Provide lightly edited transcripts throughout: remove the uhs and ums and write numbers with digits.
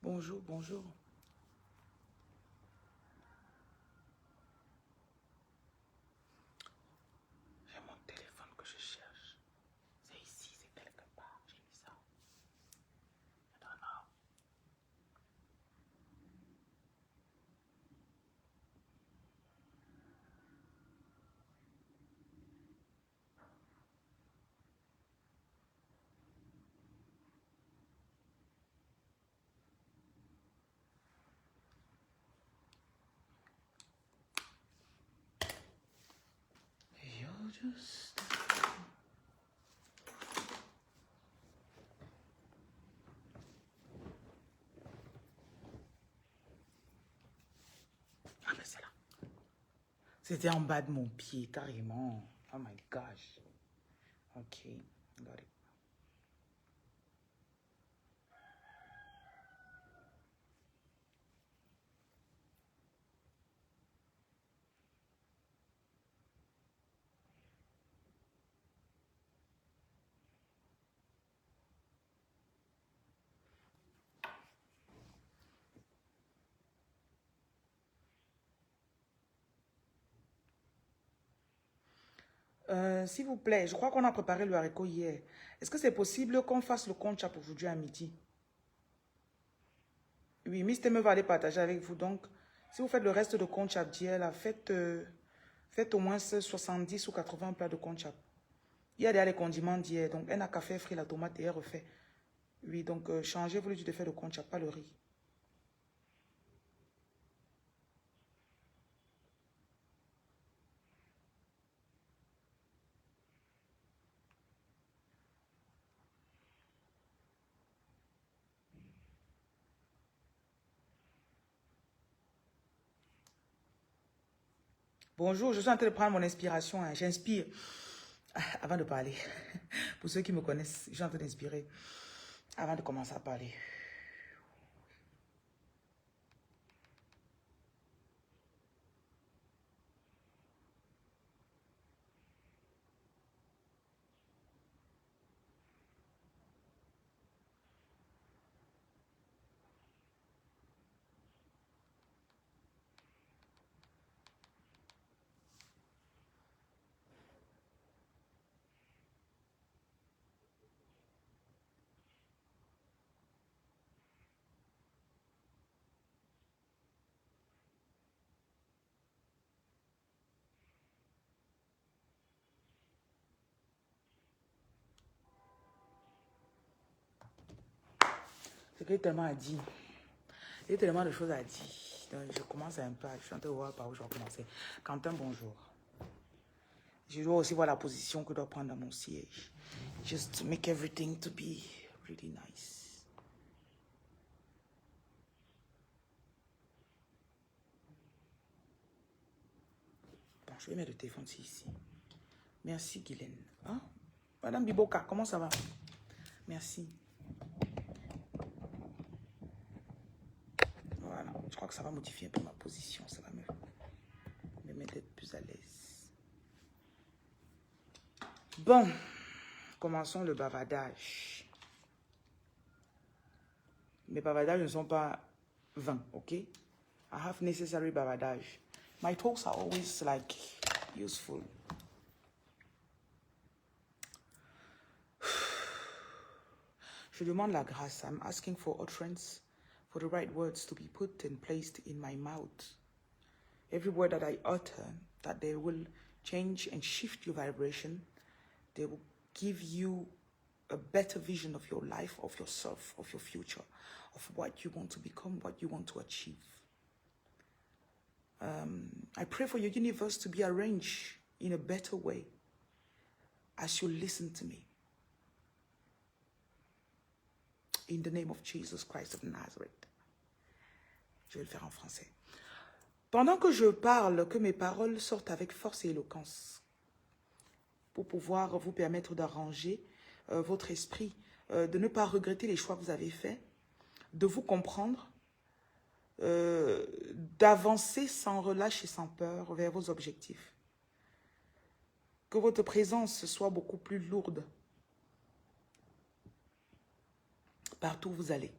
Bonjour, bonjour. J'ai mon téléphone que je cherche. C'est ici, c'est quelque part. J'ai mis ça. I don't know. You're just... Ah, mais c'est là. C'était en bas de mon pied, carrément. Oh my gosh. Ok, got it. S'il vous plaît, je crois qu'on a préparé le haricot hier. Est-ce que c'est possible qu'on fasse le conchap aujourd'hui à midi? Oui, Miss Teme va aller partager avec vous. Donc, si vous faites le reste de conchap d'hier, là, faites au moins 70 ou 80 plats de conchap. Il y a déjà les condiments d'hier. Donc, elle n'a qu'à faire frire la tomate et elle refait. Oui, donc changez-vous le jus de faire le conchap, pas le riz. Bonjour, je suis en train de prendre mon inspiration. Hein. J'inspire avant de parler. Pour ceux qui me connaissent, je suis en train d'inspirer avant de commencer à parler. C'est qu'il y a tellement à dire. Il y a tellement de choses à dire. Donc, je commence un peu. Je suis en train de voir par où je vais commencer. Quentin, bonjour. Je dois aussi voir la position que je dois prendre dans mon siège. Just to make everything to be really nice. Bon, je vais mettre le téléphone ici. Merci, Guylaine. Hein? Madame Biboka, comment ça va? Merci. Voilà, je crois que ça va modifier un peu ma position. Ça va me mettre plus à l'aise. Bon, commençons le bavardage. Mes bavardages ne sont pas vains, ok? I have necessary bavardage. My talks are always like useful. Je demande la grâce. I'm asking for utterance, for the right words to be put and placed in my mouth. Every word that I utter, that they will change and shift your vibration. They will give you a better vision of your life, of yourself, of your future, of what you want to become, what you want to achieve. I pray for your universe to be arranged in a better way as you listen to me. In the name of Jesus Christ of Nazareth. Je vais le faire en français. Pendant que je parle, que mes paroles sortent avec force et éloquence pour pouvoir vous permettre d'arranger votre esprit, de ne pas regretter les choix que vous avez faits, de vous comprendre, d'avancer sans relâche et sans peur vers vos objectifs. Que votre présence soit beaucoup plus lourde partout où vous allez.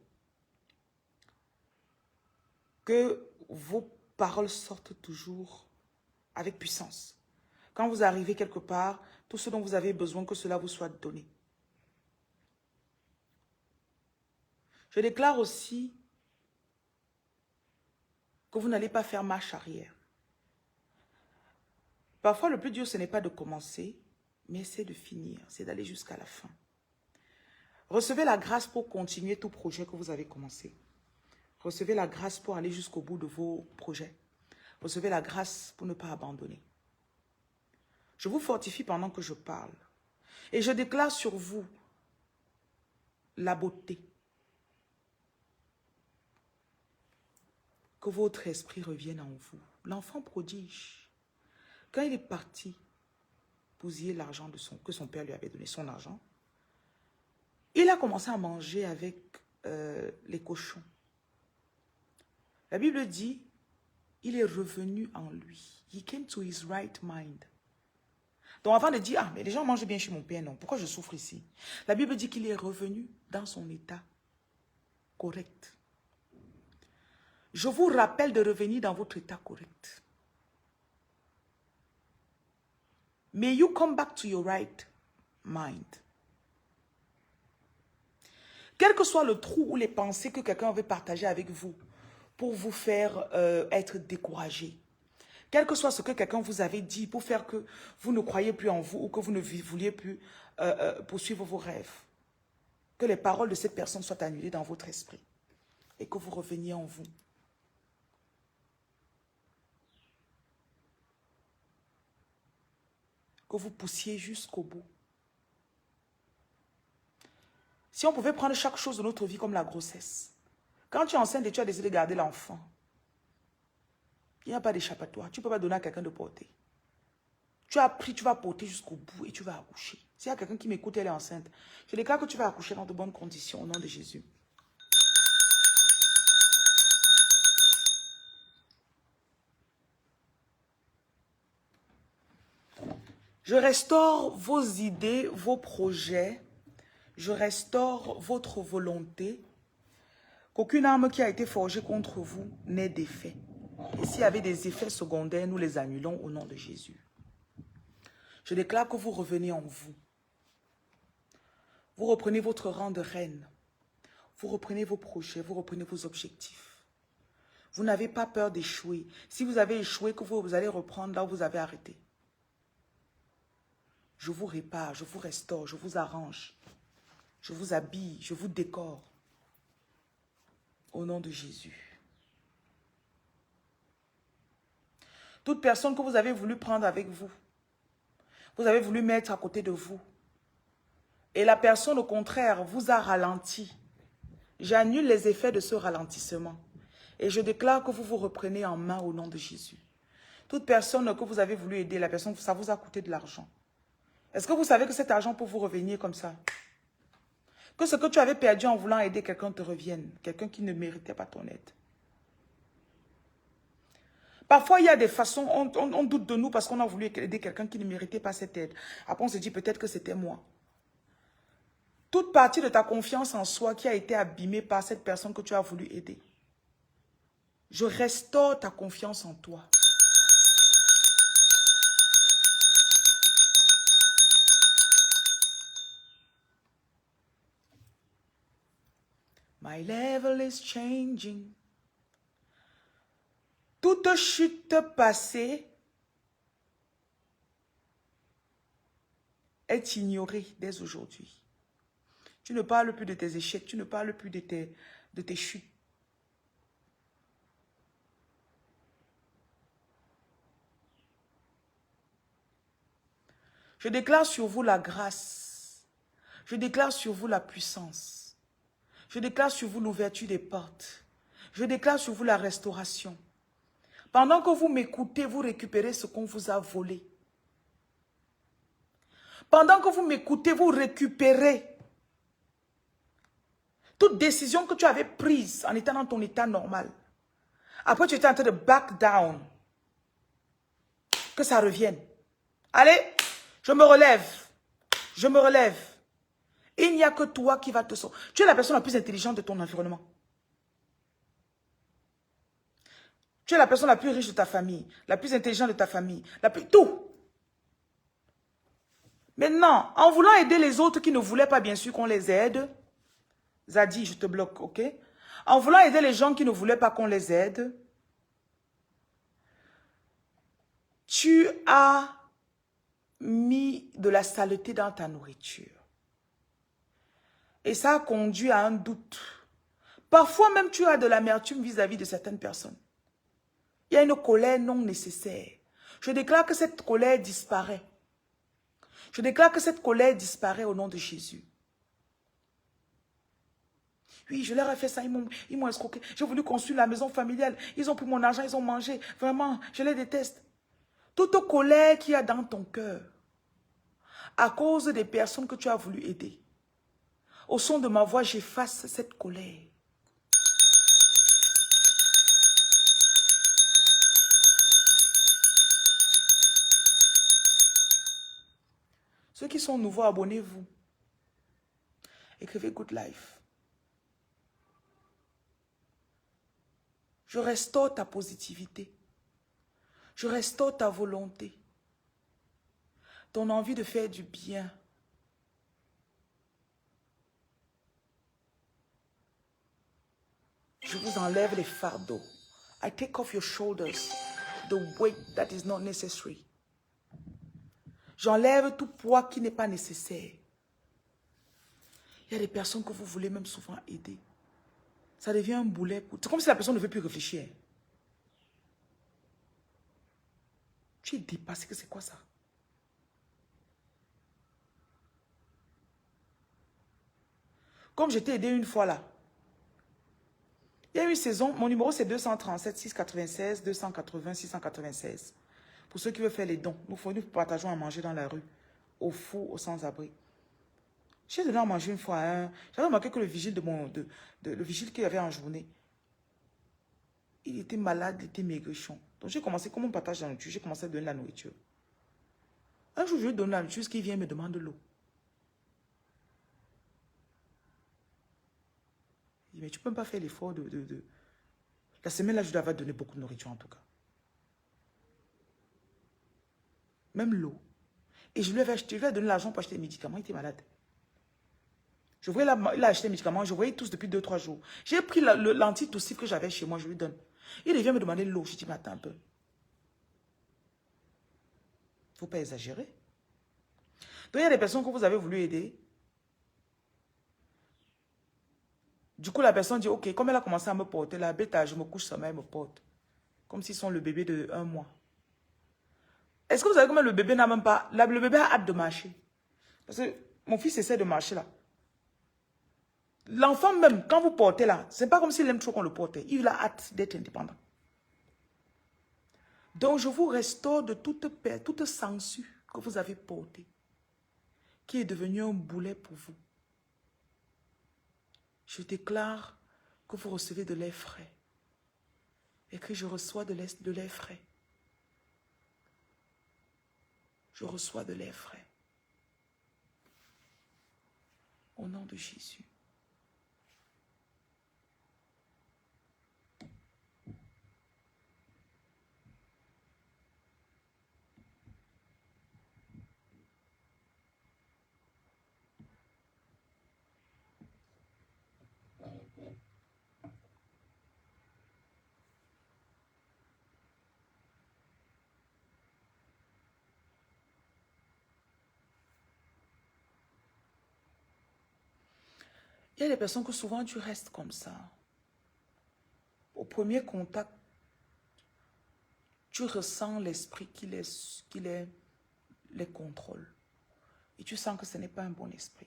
que vos paroles sortent toujours avec puissance. Quand vous arrivez quelque part, tout ce dont vous avez besoin, que cela vous soit donné. Je déclare aussi que vous n'allez pas faire marche arrière. Parfois, le plus dur, ce n'est pas de commencer, mais c'est de finir, c'est d'aller jusqu'à la fin. Recevez la grâce pour continuer tout projet que vous avez commencé. Recevez la grâce pour aller jusqu'au bout de vos projets. Recevez la grâce pour ne pas abandonner. Je vous fortifie pendant que je parle. Et je déclare sur vous la beauté. Que votre esprit revienne en vous. L'enfant prodige, quand il est parti bousiller l'argent que son père lui avait donné, son argent, il a commencé à manger avec les cochons. La Bible dit, il est revenu en lui. He came to his right mind. Donc avant de dire, ah, mais les gens mangent bien chez mon père, non, pourquoi je souffre ici? La Bible dit qu'il est revenu dans son état correct. Je vous rappelle de revenir dans votre état correct. May you come back to your right mind. Quel que soit le trou ou les pensées que quelqu'un veut partager avec vous pour vous faire être découragé, quel que soit ce que quelqu'un vous avait dit pour faire que vous ne croyez plus en vous ou que vous ne vouliez plus poursuivre vos rêves, que les paroles de cette personne soient annulées dans votre esprit et que vous reveniez en vous. Que vous poussiez jusqu'au bout. Si on pouvait prendre chaque chose de notre vie comme la grossesse. Quand tu es enceinte et tu as décidé de garder l'enfant, il n'y a pas d'échappatoire. Tu ne peux pas donner à quelqu'un de porter. Tu as pris, tu vas porter jusqu'au bout et tu vas accoucher. S'il y a quelqu'un qui m'écoute, elle est enceinte, je déclare que tu vas accoucher dans de bonnes conditions au nom de Jésus. Je restaure vos idées, vos projets. Je restaure votre volonté. Qu'aucune arme qui a été forgée contre vous n'ait d'effet. Et s'il y avait des effets secondaires, nous les annulons au nom de Jésus. Je déclare que vous revenez en vous. Vous reprenez votre rang de reine. Vous reprenez vos projets, vous reprenez vos objectifs. Vous n'avez pas peur d'échouer. Si vous avez échoué, que vous allez reprendre là où vous avez arrêté. Je vous répare, je vous restaure, je vous arrange. Je vous habille, je vous décore. Au nom de Jésus. Toute personne que vous avez voulu prendre avec vous, vous avez voulu mettre à côté de vous, et la personne au contraire vous a ralenti. J'annule les effets de ce ralentissement. Et je déclare que vous vous reprenez en main au nom de Jésus. Toute personne que vous avez voulu aider, la personne, ça vous a coûté de l'argent. Est-ce que vous savez que cet argent peut vous revenir comme ça? Que ce que tu avais perdu en voulant aider quelqu'un te revienne. Quelqu'un qui ne méritait pas ton aide. Parfois, il y a des façons, on doute de nous parce qu'on a voulu aider quelqu'un qui ne méritait pas cette aide. Après, on se dit peut-être que c'était moi. Toute partie de ta confiance en soi qui a été abîmée par cette personne que tu as voulu aider. Je restaure ta confiance en toi. My level is changing. Toute chute passée est ignorée dès aujourd'hui. Tu ne parles plus de tes échecs, tu ne parles plus de tes chutes. Je déclare sur vous la grâce. Je déclare sur vous la puissance. Je déclare sur vous l'ouverture des portes. Je déclare sur vous la restauration. Pendant que vous m'écoutez, vous récupérez ce qu'on vous a volé. Pendant que vous m'écoutez, vous récupérez toute décision que tu avais prise en étant dans ton état normal. Après, tu étais en train de back down. Que ça revienne. Allez, je me relève. Je me relève. Il n'y a que toi qui va te sauver. Tu es la personne la plus intelligente de ton environnement. Tu es la personne la plus riche de ta famille, la plus intelligente de ta famille, tout. Maintenant, en voulant aider les autres qui ne voulaient pas, bien sûr, qu'on les aide, Zadi, je te bloque, ok? En voulant aider les gens qui ne voulaient pas qu'on les aide, tu as mis de la saleté dans ta nourriture. Et ça a conduit à un doute. Parfois même, tu as de l'amertume vis-à-vis de certaines personnes. Il y a une colère non nécessaire. Je déclare que cette colère disparaît. Je déclare que cette colère disparaît au nom de Jésus. Oui, je leur ai fait ça, ils m'ont escroqué. J'ai voulu construire la maison familiale. Ils ont pris mon argent, ils ont mangé. Vraiment, je les déteste. Toute colère qu'il y a dans ton cœur, à cause des personnes que tu as voulu aider, au son de ma voix, j'efface cette colère. Ceux qui sont nouveaux, abonnez-vous. Écrivez Good Life. Je restaure ta positivité. Je restaure ta volonté. Ton envie de faire du bien. Je vous enlève les fardeaux. I take off your shoulders the weight that is not necessary. J'enlève tout poids qui n'est pas nécessaire. Il y a des personnes que vous voulez même souvent aider. Ça devient un boulet. C'est comme si la personne ne veut plus réfléchir. Tu es dépassé, que c'est quoi ça? Comme je t'ai aidé une fois là. Il y a une saison, mon numéro c'est 237 696 280 696. Pour ceux qui veulent faire les dons, nous partageons à manger dans la rue, aux fous, aux sans-abri. J'ai donné à manger une fois à un. J'avais remarqué que le vigile le vigile qu'il y avait en journée, il était malade, il était maigrichon. Donc j'ai commencé, comme on partage la nourriture, j'ai commencé à donner la nourriture. Un jour, je lui donne la nourriture, ce qui vient me demande de l'eau. Il dit, mais tu ne peux pas faire l'effort de... La semaine là, je dois avoir donné beaucoup de nourriture en tout cas. Même l'eau. Et je lui ai donné l'argent pour acheter des médicaments, il était malade. Je voyais là, il a acheté des médicaments, je voyais tous depuis 2-3 jours. J'ai pris l'antitoussif que j'avais chez moi, je lui donne. Il vient me demander l'eau. Je dis, mais attends un peu. Il ne faut pas exagérer. Donc il y a des personnes que vous avez voulu aider. Du coup, la personne dit, ok, comme elle a commencé à me porter, la bête, je me couche sur elle me porte. Comme s'ils sont le bébé de 1 mois. Est-ce que vous savez comment le bébé n'a même pas... Le bébé a hâte de marcher. Parce que mon fils essaie de marcher là. L'enfant même, quand vous portez là, c'est pas comme s'il aime trop qu'on le porte. Il a hâte d'être indépendant. Donc, je vous restaure de toute censure que vous avez portée, qui est devenue un boulet pour vous. Je déclare que vous recevez de l'air frais et que je reçois de l'air frais. Je reçois de l'air frais. Au nom de Jésus. Il y a des personnes que souvent tu restes comme ça. Au premier contact, tu ressens l'esprit qui les contrôle. Et tu sens que ce n'est pas un bon esprit.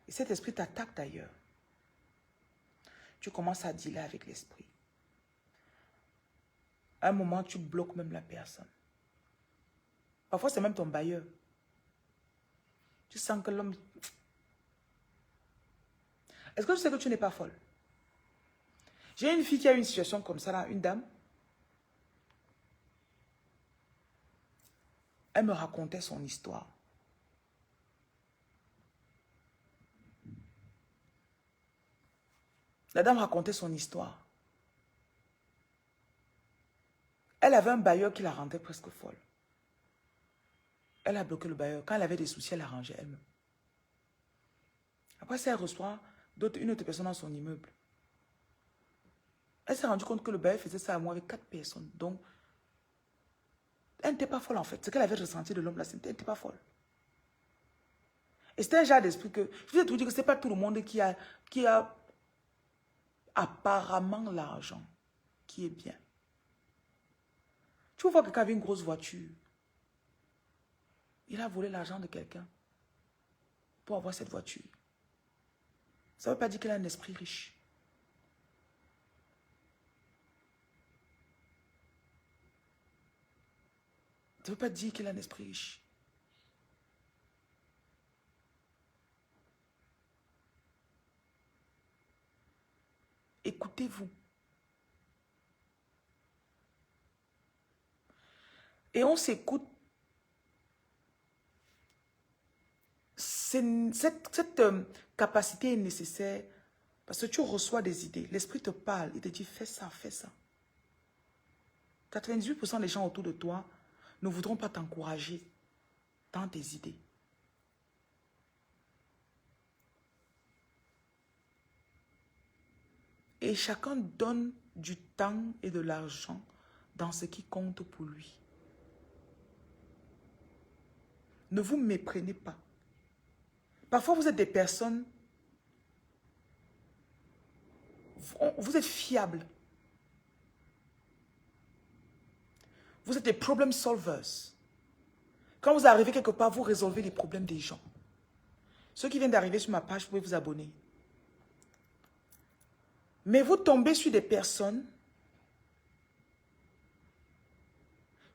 Et cet esprit t'attaque d'ailleurs. Tu commences à dealer avec l'esprit. À un moment, tu bloques même la personne. Parfois, c'est même ton bailleur. Tu sens que l'homme... Est-ce que tu sais que tu n'es pas folle? J'ai une fille qui a eu une situation comme ça, là, une dame. Elle me racontait son histoire. La dame racontait son histoire. avait un bailleur qui la rendait presque folle. Elle a bloqué le bailleur. Quand elle avait des soucis, elle l'arrangeait elle-même. Après ça, elle reçoit une autre personne dans son immeuble. Elle s'est rendue compte que le bailleur faisait ça à moi avec 4 personnes. Donc, elle n'était pas folle en fait. Ce qu'elle avait ressenti de l'homme là, elle n'était pas folle. Et c'était un genre d'esprit que, je vous ai tout dit que ce n'est pas tout le monde qui a apparemment l'argent qui est bien. Tu vois quelqu'un avait une grosse voiture. Il a volé l'argent de quelqu'un pour avoir cette voiture. Ça ne veut pas dire qu'il a un esprit riche. Ça ne veut pas dire qu'il a un esprit riche. Écoutez-vous. Et on s'écoute. Cette capacité est nécessaire parce que tu reçois des idées. L'esprit te parle. Il te dit, fais ça, fais ça. 98% des gens autour de toi ne voudront pas t'encourager dans tes idées. Et chacun donne du temps et de l'argent dans ce qui compte pour lui. Ne vous méprenez pas. Parfois, vous êtes des personnes, vous êtes fiables. Vous êtes des problem solvers. Quand vous arrivez quelque part, vous résolvez les problèmes des gens. Ceux qui viennent d'arriver sur ma page, vous pouvez vous abonner. Mais vous tombez sur des personnes,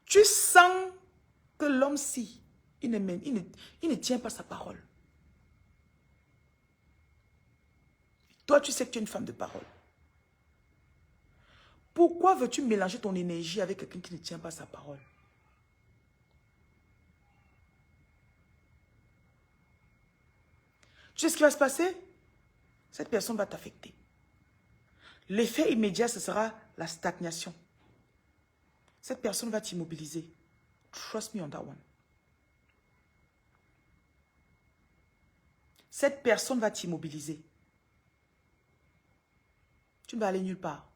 tu sens que l'homme-ci, il ne tient pas sa parole. Toi, tu sais que tu es une femme de parole. Pourquoi veux-tu mélanger ton énergie avec quelqu'un qui ne tient pas sa parole? Tu sais ce qui va se passer? Cette personne va t'affecter. L'effet immédiat, ce sera la stagnation. Cette personne va t'immobiliser. Trust me on that one. Cette personne va t'immobiliser. Tu ne vas aller nulle part.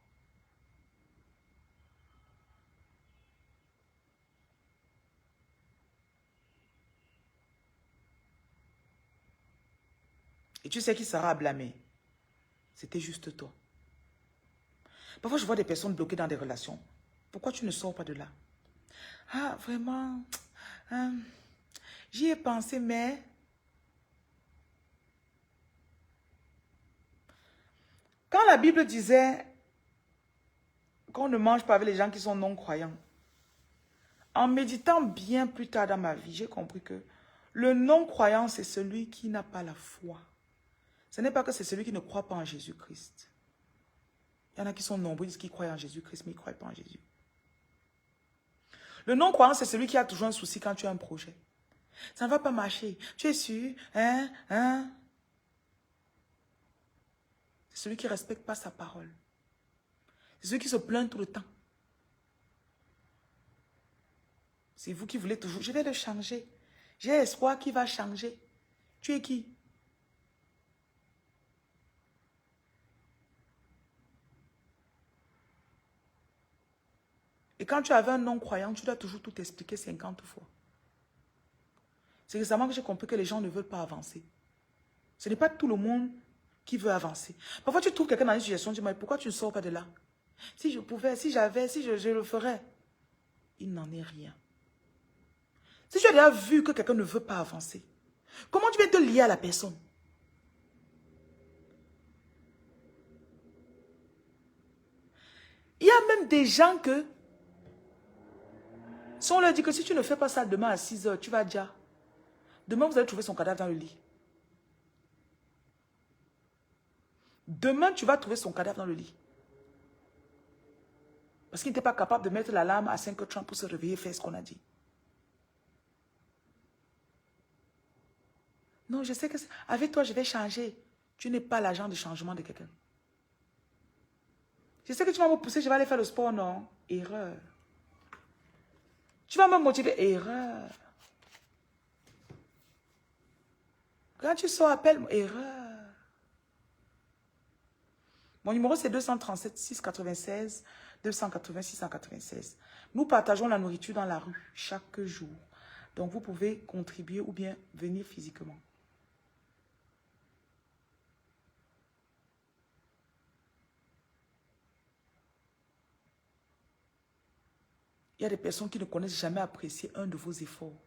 Et tu sais qui sera à blâmer? C'était juste toi. Parfois, je vois des personnes bloquées dans des relations. Pourquoi tu ne sors pas de là? Ah, vraiment, j'y ai pensé, mais... Quand la Bible disait qu'on ne mange pas avec les gens qui sont non-croyants, en méditant bien plus tard dans ma vie, j'ai compris que le non-croyant, c'est celui qui n'a pas la foi. Ce n'est pas que c'est celui qui ne croit pas en Jésus-Christ. Il y en a qui sont nombreux, qui croient en Jésus-Christ, mais ils ne croient pas en Jésus. Le non-croyant, c'est celui qui a toujours un souci quand tu as un projet. Ça ne va pas marcher. Tu es sûr? C'est celui qui ne respecte pas sa parole. C'est celui qui se plaint tout le temps. C'est vous qui voulez toujours. Je vais le changer. J'ai espoir qu'il va changer. Tu es qui? Et quand tu avais un non-croyant, tu dois toujours tout expliquer 50 fois. C'est récemment que j'ai compris que les gens ne veulent pas avancer. Ce n'est pas tout le monde qui veut avancer. Parfois, tu trouves quelqu'un dans une situation, tu dis, mais pourquoi tu ne sors pas de là? Si je pouvais, si j'avais, si je le ferais. Il n'en est rien. Si tu as déjà vu que quelqu'un ne veut pas avancer, comment tu vas te lier à la personne? Il y a même des gens que, si on leur dit que si tu ne fais pas ça demain à 6 h, tu vas déjà. Demain, vous allez trouver son cadavre dans le lit. Demain, tu vas trouver son cadavre dans le lit. Parce qu'il n'était pas capable de mettre l'alarme à 5h30 pour se réveiller et faire ce qu'on a dit. Non, je sais que avec toi, je vais changer. Tu n'es pas l'agent de changement de quelqu'un. Je sais que tu vas me pousser, je vais aller faire le sport. Non, erreur. Tu vas me motiver. Erreur. Quand tu sors, appelle-moi. Erreur. Mon numéro, c'est 237 696 280 696. Nous partageons la nourriture dans la rue chaque jour. Donc, vous pouvez contribuer ou bien venir physiquement. Il y a des personnes qui ne connaissent jamais apprécier un de vos efforts.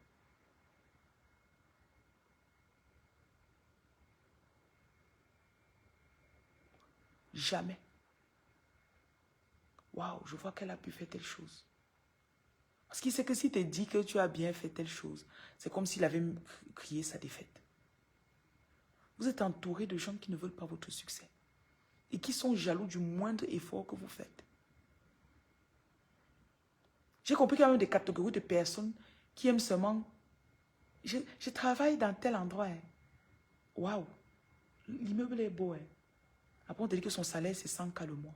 Jamais. Waouh, je vois qu'elle a pu faire telle chose. Parce qu'il sait que si tu dit que tu as bien fait telle chose, c'est comme s'il avait crié sa défaite. Vous êtes entouré de gens qui ne veulent pas votre succès et qui sont jaloux du moindre effort que vous faites. J'ai compris qu'il y a même des catégories de personnes qui aiment seulement... Je travaille dans tel endroit. Hein. Waouh, l'immeuble est beau. Hein. Après, on te dit que son salaire, c'est 100K le mois.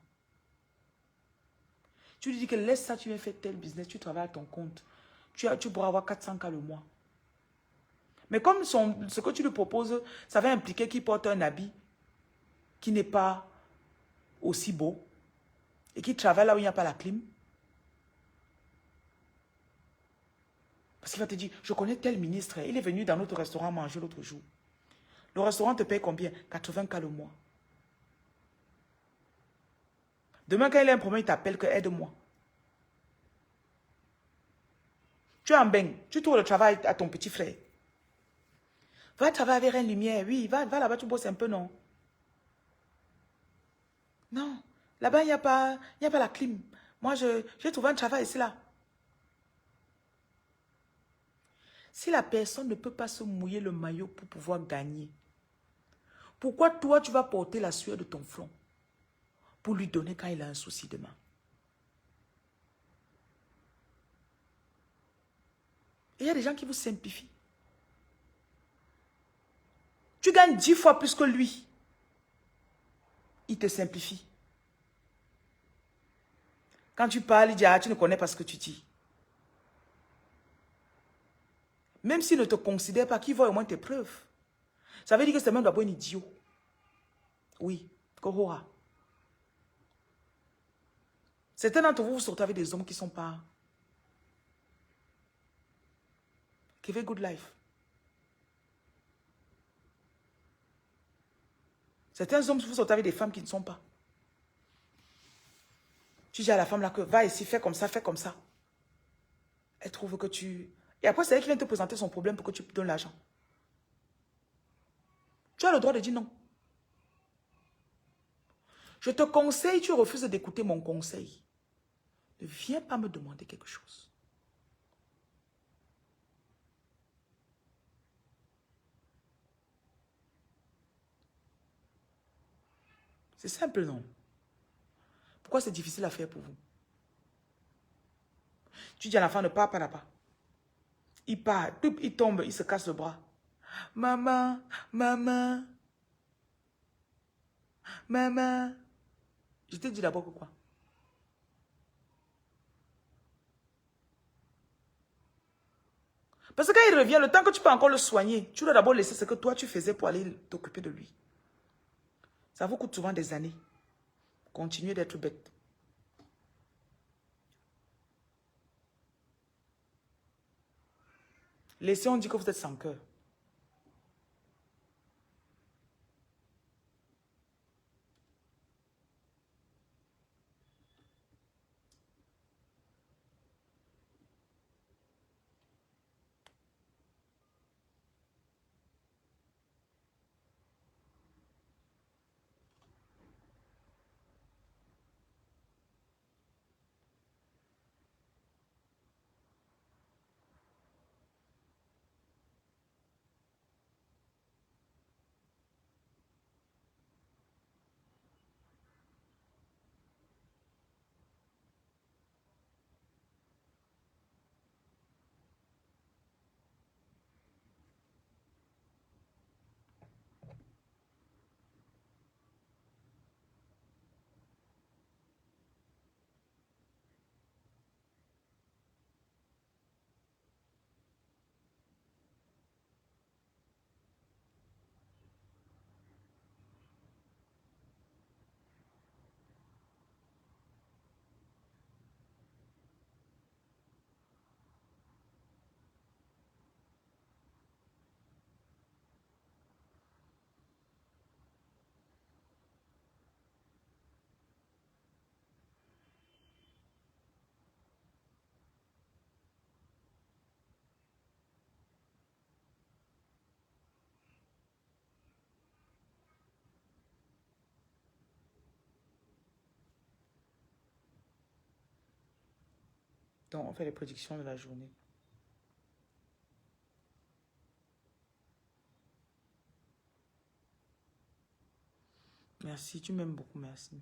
Tu lui dis que laisse ça, tu viens faire tel business, tu travailles à ton compte. Tu pourras avoir 400K le mois. Mais comme ce que tu lui proposes, ça va impliquer qu'il porte un habit qui n'est pas aussi beau et qu'il travaille là où il n'y a pas la clim. Parce qu'il va te dire, je connais tel ministre, il est venu dans notre restaurant manger l'autre jour. Le restaurant te paye combien? 80K le mois. Demain, quand il a un problème, il t'appelle que aide-moi. Tu es en bain, tu trouves le travail à ton petit frère. Va travailler avec une lumière, oui, va là-bas, tu bosses un peu, non? Non, là-bas, il n'y a pas la clim. Moi, j'ai trouvé un travail ici, là. Si la personne ne peut pas se mouiller le maillot pour pouvoir gagner, pourquoi toi, tu vas porter la sueur de ton front pour lui donner quand il a un souci demain? Il y a des gens qui vous simplifient. Tu gagnes 10 fois plus que lui. Il te simplifie. Quand tu parles, il dit, ah, tu ne connais pas ce que tu dis. Même s'il ne te considère pas, qu'il voit au moins tes preuves. Ça veut dire que c'est même d'abord un idiot. Oui, Kohora. Certains d'entre vous, vous sortez avec des hommes qui ne sont pas... qui vivent good life. Certains hommes, vous sortez avec des femmes qui ne sont pas. Tu dis à la femme là que va ici, fais comme ça, fais comme ça. Elle trouve que tu... Et après, c'est elle qui vient te présenter son problème pour que tu donnes l'argent. Tu as le droit de dire non. Je te conseille, tu refuses d'écouter mon conseil. Ne viens pas me demander quelque chose. C'est simple, non? Pourquoi c'est difficile à faire pour vous? Tu dis à l'enfant, ne pars pas là-bas. Il part, il tombe, il se casse le bras. Maman, maman, maman. Je t'ai dit d'abord pourquoi. Parce que quand il revient, le temps que tu peux encore le soigner, tu dois d'abord laisser ce que toi tu faisais pour aller t'occuper de lui. Ça vous coûte souvent des années. Continuez d'être bête. Laissez, on dit que vous êtes sans cœur. Donc, on fait les prédictions de la journée. Merci, tu m'aimes beaucoup, merci.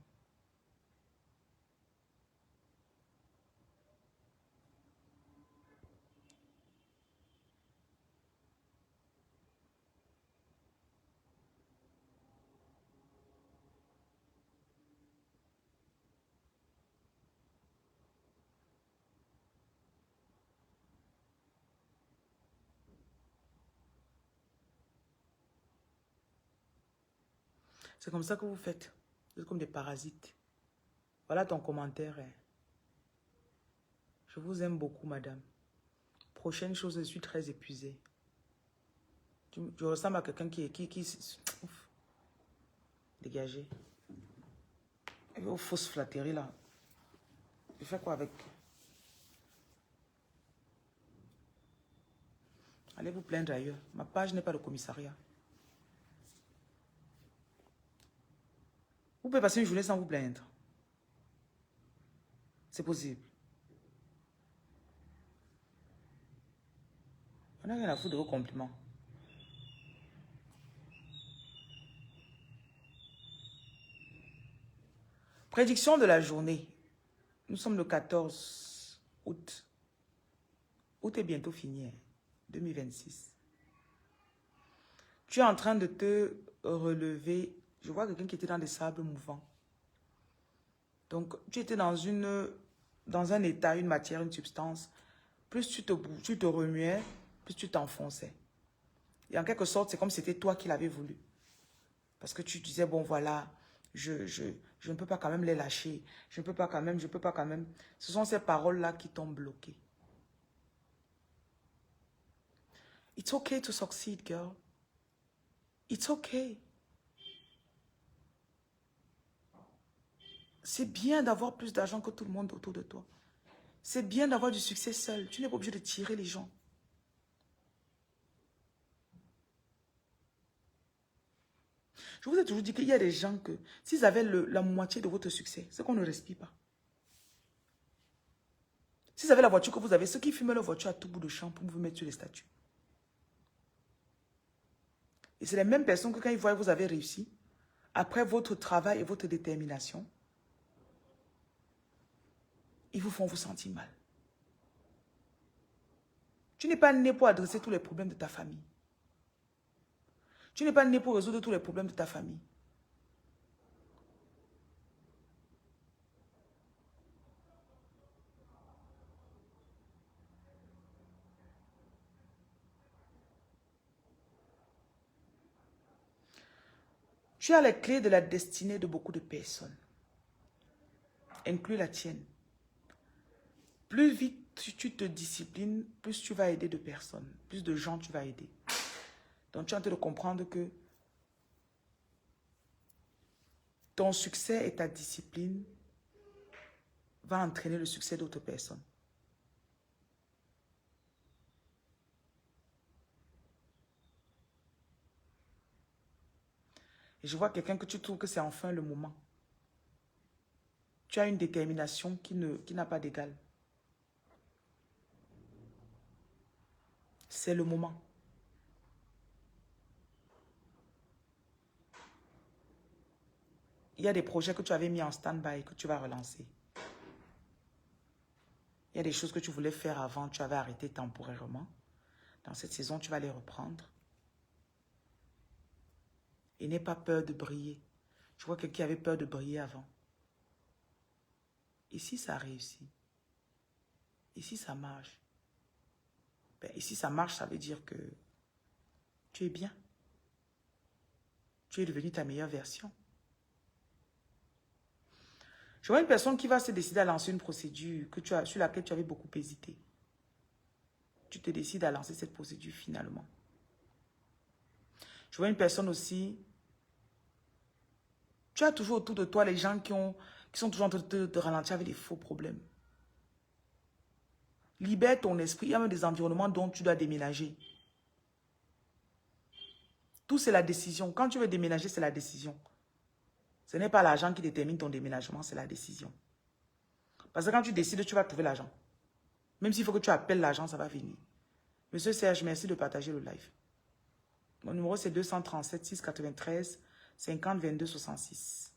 C'est comme ça que vous faites. Vous êtes comme des parasites. Voilà ton commentaire. Hein. Je vous aime beaucoup, madame. Prochaine chose, je suis très épuisée. Tu ressembles à quelqu'un qui ouf, dégagé. Et vos fausses flatteries là. Je fais quoi avec? Allez vous plaindre ailleurs. Ma page n'est pas le commissariat. Vous pouvez passer une journée sans vous plaindre. C'est possible. On n'a rien à foutre de vos compliments. Prédiction de la journée. Nous sommes le 14 août. Août est bientôt fini. 2026. Tu es en train de te relever. Je vois quelqu'un qui était dans des sables mouvants. Donc, tu étais dans un état, une matière, une substance. Plus tu te remuais, plus tu t'enfonçais. Et en quelque sorte, c'est comme si c'était toi qui l'avais voulu. Parce que tu disais, bon voilà, je ne peux pas quand même les lâcher. Je ne peux pas quand même, je ne peux pas quand même. Ce sont ces paroles-là qui t'ont bloqué. It's okay to succeed, girl. It's okay. C'est bien d'avoir plus d'argent que tout le monde autour de toi. C'est bien d'avoir du succès seul. Tu n'es pas obligé de tirer les gens. Je vous ai toujours dit qu'il y a des gens que, s'ils avaient la moitié de votre succès, c'est qu'on ne respire pas. S'ils avaient la voiture que vous avez, ceux qui fument leur voiture à tout bout de champ pour vous mettre sur les statues. Et c'est les mêmes personnes que quand ils voient que vous avez réussi, après votre travail et votre détermination, ils vous font vous sentir mal. Tu n'es pas né pour adresser tous les problèmes de ta famille. Tu n'es pas né pour résoudre tous les problèmes de ta famille. Tu as les clés de la destinée de beaucoup de personnes, inclus la tienne. Plus vite tu te disciplines, plus tu vas aider de personnes, plus de gens tu vas aider. Donc tu es en train de comprendre que ton succès et ta discipline va entraîner le succès d'autres personnes. Et je vois quelqu'un que tu trouves que c'est enfin le moment. Tu as une détermination qui n'a pas d'égal. C'est le moment. Il y a des projets que tu avais mis en stand-by que tu vas relancer. Il y a des choses que tu voulais faire avant, tu avais arrêté temporairement. Dans cette saison, tu vas les reprendre. Et n'aie pas peur de briller. Je vois quelqu'un qui avait peur de briller avant. Ici, ça réussit. Ici, ça marche. Ben, ici, ça marche, ça veut dire que tu es bien. Tu es devenu ta meilleure version. Je vois une personne qui va se décider à lancer une procédure sur laquelle tu avais beaucoup hésité. Tu te décides à lancer cette procédure finalement. Je vois une personne aussi. Tu as toujours autour de toi les gens qui sont toujours en train de te ralentir avec des faux problèmes. Libère ton esprit. Il y a même des environnements dont tu dois déménager. Tout, c'est la décision. Quand tu veux déménager, c'est la décision. Ce n'est pas l'argent qui détermine ton déménagement, c'est la décision. Parce que quand tu décides, tu vas trouver l'argent. Même s'il faut que tu appelles l'agent, ça va venir. Monsieur Serge, merci de partager le live. Mon numéro, c'est 237 693 50 22 66.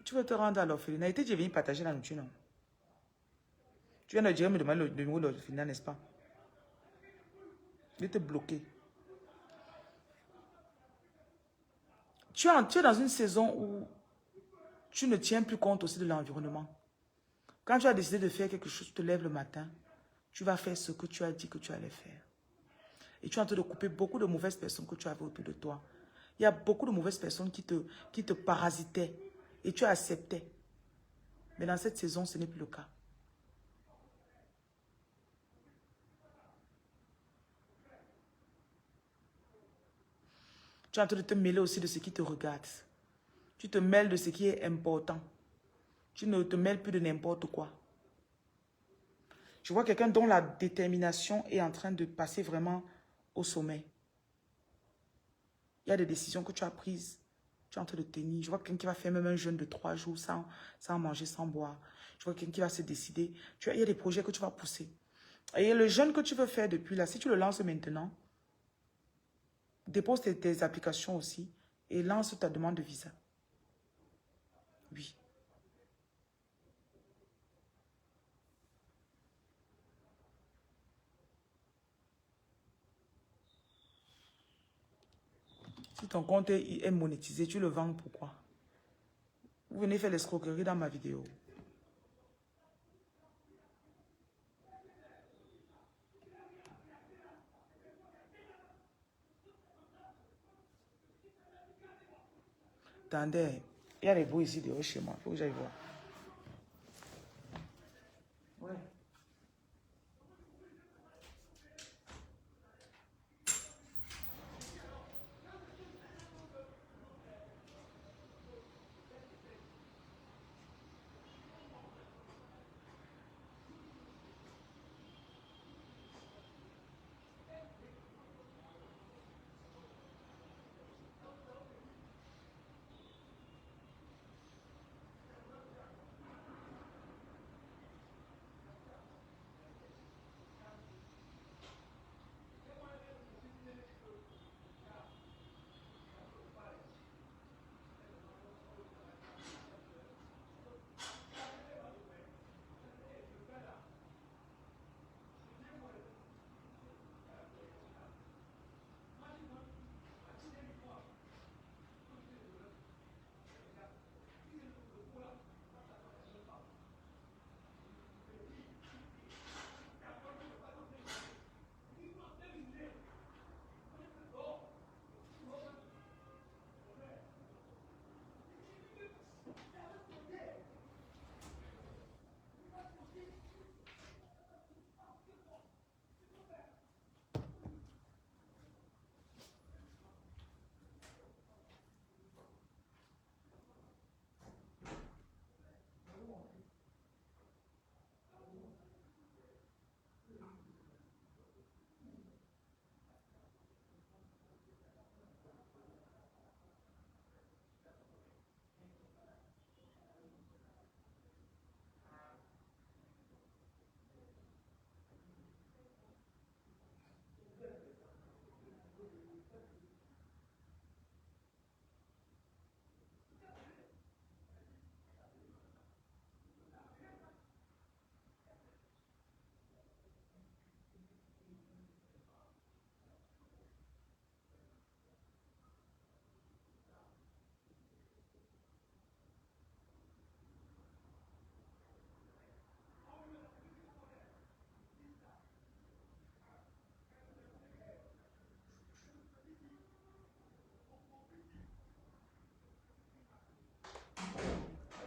Tu veux te rendre à l'orphelinat. Tu es venu partager la nourriture, non? Tu viens de dire, me demander le numéro de l'orphelinat, n'est-ce pas? Je vais te bloquer. Tu es dans une saison où tu ne tiens plus compte aussi de l'environnement. Quand tu as décidé de faire quelque chose, tu te lèves le matin, tu vas faire ce que tu as dit que tu allais faire. Et tu es en train de couper beaucoup de mauvaises personnes que tu avais autour de toi. Il y a beaucoup de mauvaises personnes qui te parasitaient et tu acceptais. Mais dans cette saison, ce n'est plus le cas. Tu es en train de te mêler aussi de ce qui te regarde. Tu te mêles de ce qui est important. Tu ne te mêles plus de n'importe quoi. Je vois quelqu'un dont la détermination est en train de passer vraiment au sommet. Il y a des décisions que tu as prises. Tu es en train de tenir. Je vois quelqu'un qui va faire même un jeûne de 3 jours sans manger, sans boire. Je vois quelqu'un qui va se décider. Il y a des projets que tu vas pousser. Et le jeûne que tu veux faire depuis là, si tu le lances maintenant, dépose tes applications aussi et lance ta demande de visa. Oui. Si ton compte est monétisé, tu le vends pourquoi? Vous venez faire l'escroquerie dans ma vidéo. Attendez, il y a des bouts ici dehors chez moi. Il faut que j'aille voir. Ouais.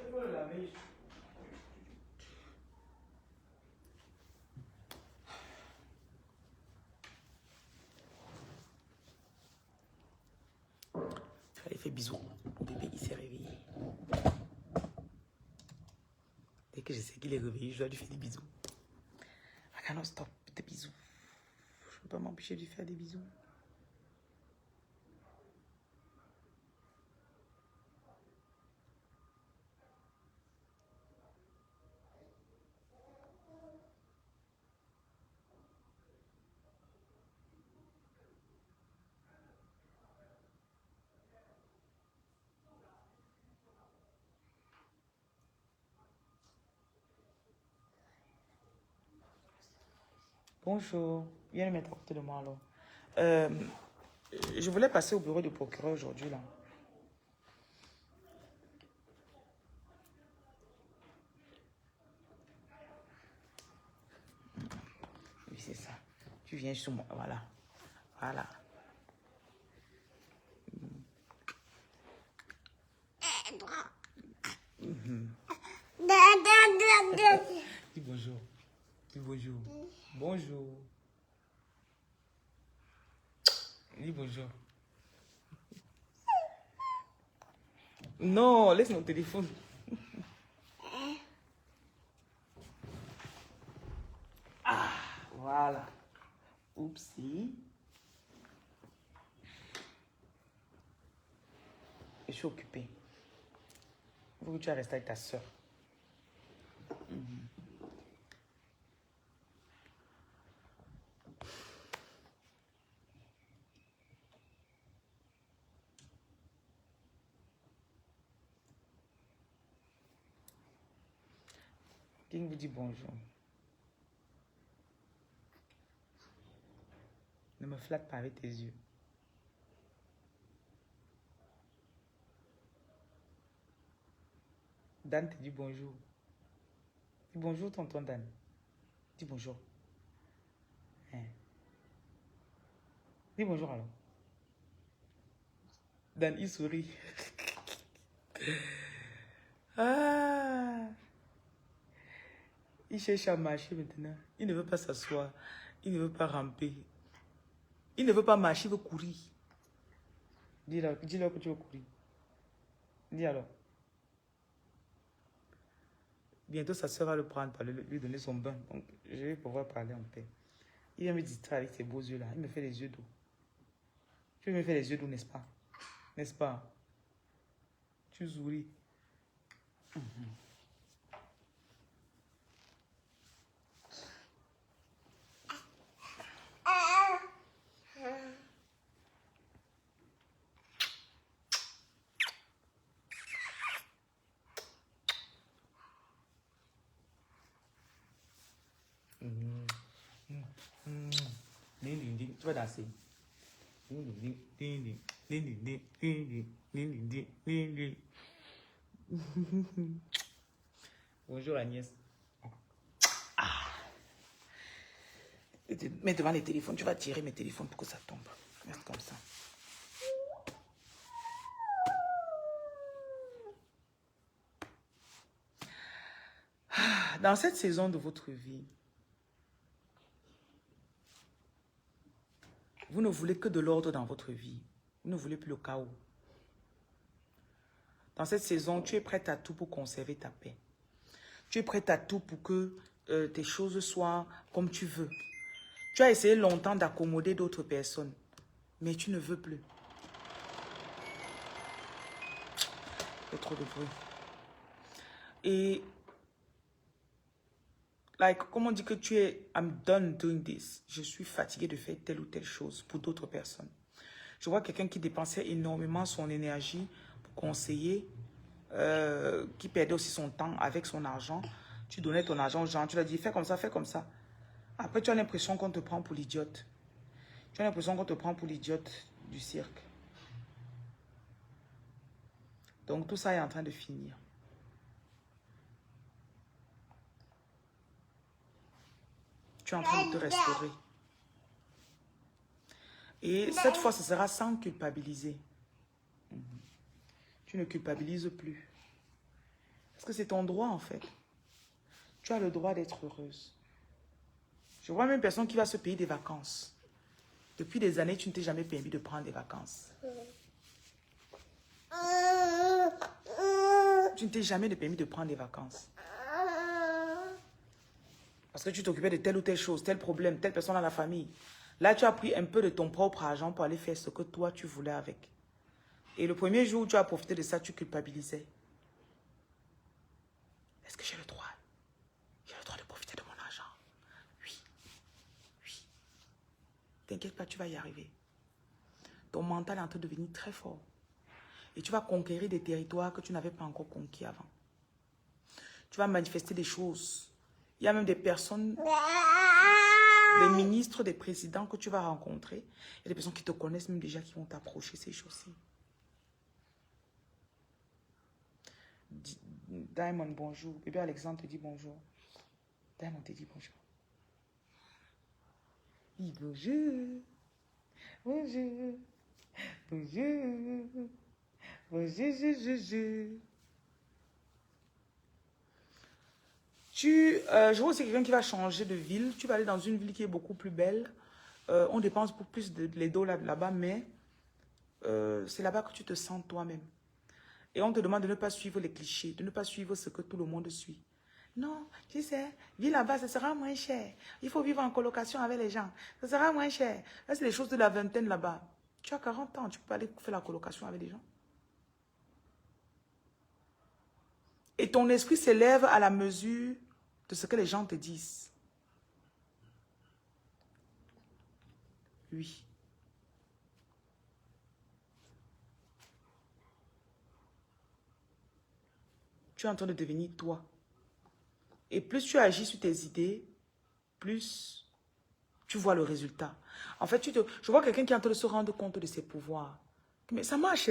Il faut le laver. Il fait bisous. Mon bébé, il s'est réveillé. Dès que je sais qu'il est réveillé, je dois lui faire des bisous. I cannot stop. Des bisous. pas m'empêcher de lui faire des bisous. Bonjour. Viens le mettre à côté de moi alors. Je voulais passer au bureau du procureur aujourd'hui là. Oui, c'est ça. Tu viens sur moi. Voilà. Voilà. Dis bonjour. Dis bonjour. Bonjour. Dis bonjour. Non, laisse mon téléphone. Ah, voilà. Oupsie. Je suis occupée. Il faut que tu restes avec ta soeur. King vous dit bonjour. Ne me flatte pas avec tes yeux. Dan te dit bonjour. Dis bonjour, tonton Dan. Dis bonjour. Hein? Dis bonjour alors. Dan, il sourit. Ah. Il cherche à marcher maintenant. Il ne veut pas s'asseoir. Il ne veut pas ramper. Il ne veut pas marcher, il veut courir. Dis-leur que tu veux courir. Dis alors. Bientôt, sa soeur va le prendre pour lui donner son bain. Donc, je vais pouvoir parler en paix. Il vient me distraire avec ses beaux yeux là. Il me fait les yeux doux. Tu me fais les yeux doux, n'est-ce pas? N'est-ce pas? Tu souris. Tu vas danser. Bonjour Agnès. Mets devant les téléphones, tu vas tirer mes téléphones pour que ça tombe. Reste comme ça. Dans cette saison de votre vie, vous ne voulez que de l'ordre dans votre vie. Vous ne voulez plus le chaos. Dans cette saison, tu es prête à tout pour conserver ta paix. Tu es prête à tout pour que tes choses soient comme tu veux. Tu as essayé longtemps d'accommoder d'autres personnes, mais tu ne veux plus. Il y a trop de bruit. Et, comme on dit que tu es, I'm done doing this. Je suis fatiguée de faire telle ou telle chose pour d'autres personnes. Je vois quelqu'un qui dépensait énormément son énergie pour conseiller, qui perdait aussi son temps avec son argent. Tu donnais ton argent aux gens, tu leur dis fais comme ça, fais comme ça. Après, tu as l'impression qu'on te prend pour l'idiote. Tu as l'impression qu'on te prend pour l'idiote du cirque. Donc, tout ça est en train de finir. Tu es en train de te restaurer. Et cette fois, ce sera sans culpabiliser. Tu ne culpabilises plus. Parce que c'est ton droit, en fait. Tu as le droit d'être heureuse. Je vois même une personne qui va se payer des vacances. Depuis des années, tu ne t'es jamais permis de prendre des vacances. Tu ne t'es jamais permis de prendre des vacances. Parce que tu t'occupais de telle ou telle chose, tel problème, telle personne dans la famille. Là, tu as pris un peu de ton propre argent pour aller faire ce que toi, tu voulais avec. Et le premier jour où tu as profité de ça, tu culpabilisais. Est-ce que j'ai le droit? J'ai le droit de profiter de mon argent? Oui. Oui. T'inquiète pas, tu vas y arriver. Ton mental est en train de devenir très fort. Et tu vas conquérir des territoires que tu n'avais pas encore conquis avant. Tu vas manifester des choses. Il y a même des personnes, des ministres, des présidents que tu vas rencontrer. Il y a des personnes qui te connaissent même déjà, qui vont t'approcher ces choses-ci. Diamond, bonjour. Bébé Alexandre te dit bonjour. Diamond te dit bonjour. Oui, bonjour. Bonjour. Bonjour. Bonjour. Je vois aussi quelqu'un qui va changer de ville. Tu vas aller dans une ville qui est beaucoup plus belle. On dépense beaucoup plus les dollars là-bas, mais c'est là-bas que tu te sens toi-même. Et on te demande de ne pas suivre les clichés, de ne pas suivre ce que tout le monde suit. Non, tu sais, vivre là-bas, ce sera moins cher. Il faut vivre en colocation avec les gens. Ce sera moins cher. Là, c'est les choses de la vingtaine là-bas. Tu as 40 ans, tu peux pas aller faire la colocation avec les gens. Et ton esprit s'élève à la mesure de ce que les gens te disent. Oui. Tu es en train de devenir toi. Et plus tu agis sur tes idées, plus tu vois le résultat. En fait, je vois quelqu'un qui est en train de se rendre compte de ses pouvoirs. Mais ça marche.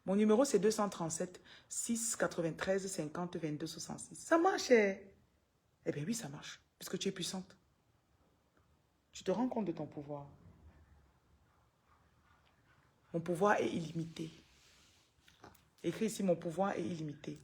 Mon numéro, c'est 237 693 50 22 66. Ça marche. Eh bien oui, ça marche. Puisque tu es puissante. Tu te rends compte de ton pouvoir. Mon pouvoir est illimité. Écris ici, mon pouvoir est illimité.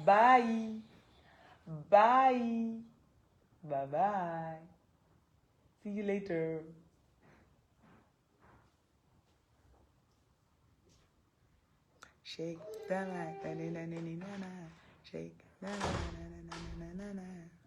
Bye. Bye. Bye-bye. See you later. Shake that, shake, na na na na na na na na na na.